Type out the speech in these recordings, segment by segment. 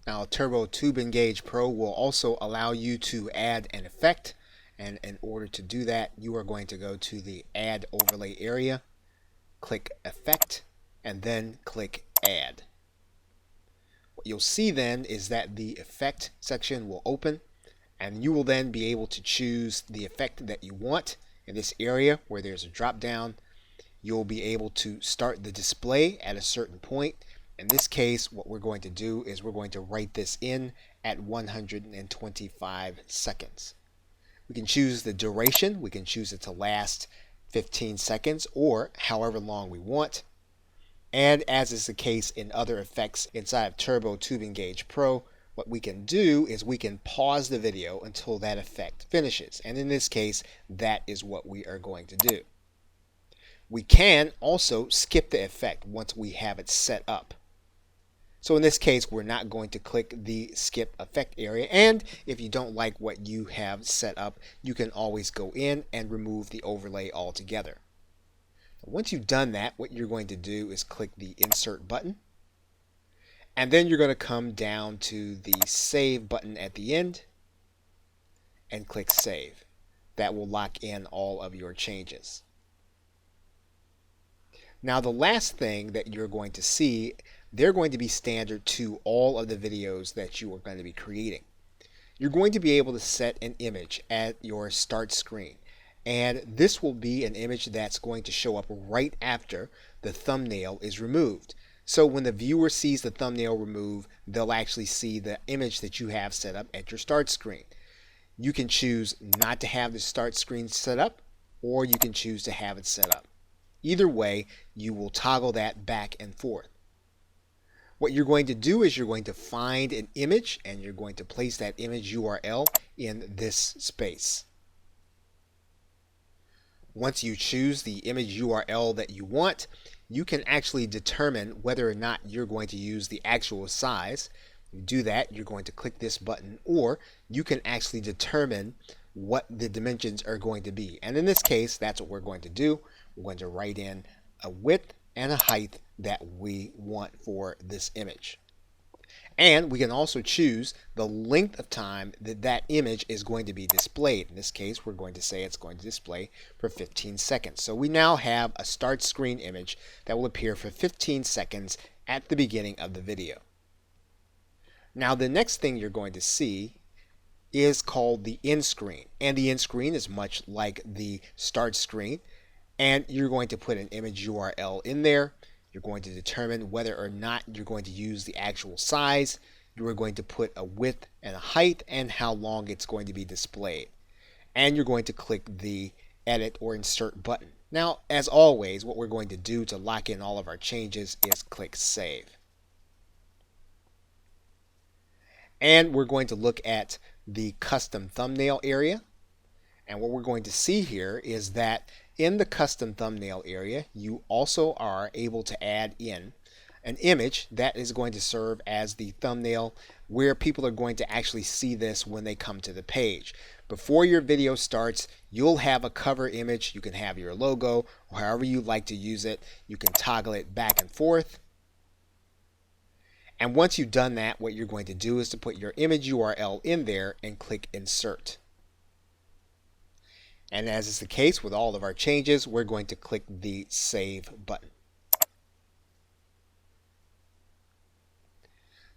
Now, Turbo Tube Engage Pro will also allow you to add an effect, and in order to do that, you are going to go to the Add Overlay area, click Effect, and then click Add. What you'll see then is that the Effect section will open, and you will then be able to choose the effect that you want. In this area where there's a drop down, you'll be able to start the display at a certain point. In this case, what we're going to do is we're going to write this in at 125 seconds. We can choose the duration. We can choose it to last 15 seconds or however long we want. And as is the case in other effects inside of Turbo Tube Engage Pro, what we can do is we can pause the video until that effect finishes. And in this case, that is what we are going to do. We can also skip the effect once we have it set up. So in this case, we're not going to click the skip effect area. And if you don't like what you have set up, you can always go in and remove the overlay altogether. Once you've done that, what you're going to do is click the insert button. And then you're going to come down to the save button at the end and click save. That will lock in all of your changes. Now the last thing that you're going to see, they're going to be standard to all of the videos that you are going to be creating. You're going to be able to set an image at your start screen, and this will be an image that's going to show up right after the thumbnail is removed. So when the viewer sees the thumbnail remove, they'll actually see the image that you have set up at your start screen. You can choose not to have the start screen set up, or you can choose to have it set up. Either way, you will toggle that back and forth. What you're going to do is you're going to find an image and you're going to place that image URL in this space. Once you choose the image URL that you want, you can actually determine whether or not you're going to use the actual size. To do that, you're going to click this button, or you can actually determine what the dimensions are going to be. And in this case, that's what we're going to do. We're going to write in a width and a height that we want for this image. And we can also choose the length of time that that image is going to be displayed. In this case, we're going to say it's going to display for 15 seconds. So we now have a start screen image that will appear for 15 seconds at the beginning of the video. Now the next thing you're going to see is called the end screen. And the end screen is much like the start screen. And you're going to put an image URL in there. You're going to determine whether or not you're going to use the actual size. You are going to put a width and a height and how long it's going to be displayed. And you're going to click the edit or insert button. Now, as always, what we're going to do to lock in all of our changes is click save. And we're going to look at the custom thumbnail area. And what we're going to see here is that in the custom thumbnail area, you also are able to add in an image that is going to serve as the thumbnail where people are going to actually see this when they come to the page. Before your video starts, you'll have a cover image. You can have your logo or however you like to use it. You can toggle it back and forth. And once you've done that, what you're going to do is to put your image URL in there and click insert. And as is the case with all of our changes, we're going to click the save button.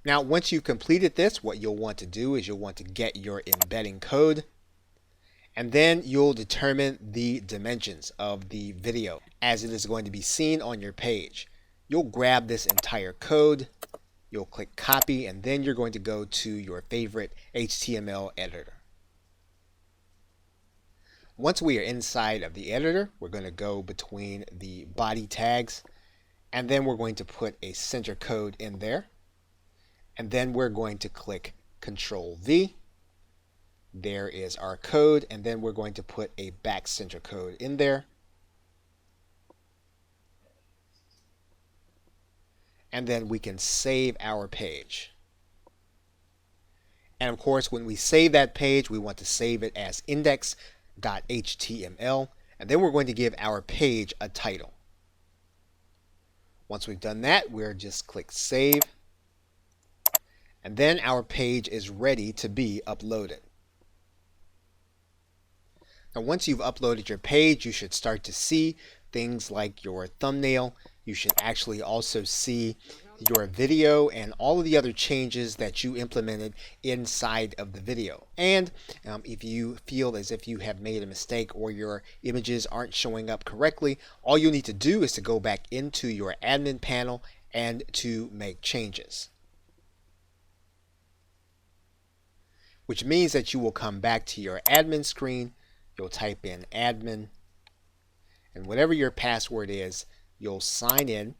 Now, once you've completed this, what you'll want to do is you'll want to get your embedding code, and then you'll determine the dimensions of the video as it is going to be seen on your page. You'll grab this entire code, you'll click copy, and then you're going to go to your favorite HTML editor. Once we are inside of the editor, we're going to go between the body tags, and then we're going to put a center code in there. And then we're going to click Control V. There is our code, and then we're going to put a back center code in there. And then we can save our page. And of course, when we save that page, we want to save it as index.html, and then we're going to give our page a title. Once we've done that, we'll just click save. And then our page is ready to be uploaded. Now, once you've uploaded your page, you should start to see things like your thumbnail. You should actually also see your video and all of the other changes that you implemented inside of the video. And if you feel as if you have made a mistake or your images aren't showing up correctly, all you need to do is to go back into your admin panel and to make changes. Which means that you will come back to your admin screen. You'll type in admin, and whatever your password is, you'll sign in.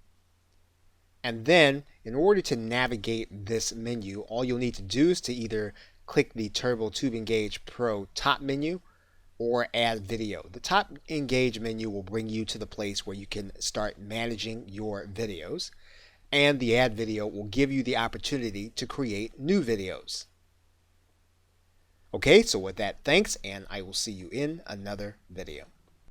And then, in order to navigate this menu, all you'll need to do is to either click the Turbo Tube Engage Pro top menu or add video. The top Engage menu will bring you to the place where you can start managing your videos, and the add video will give you the opportunity to create new videos. Okay, so with that, thanks, and I will see you in another video.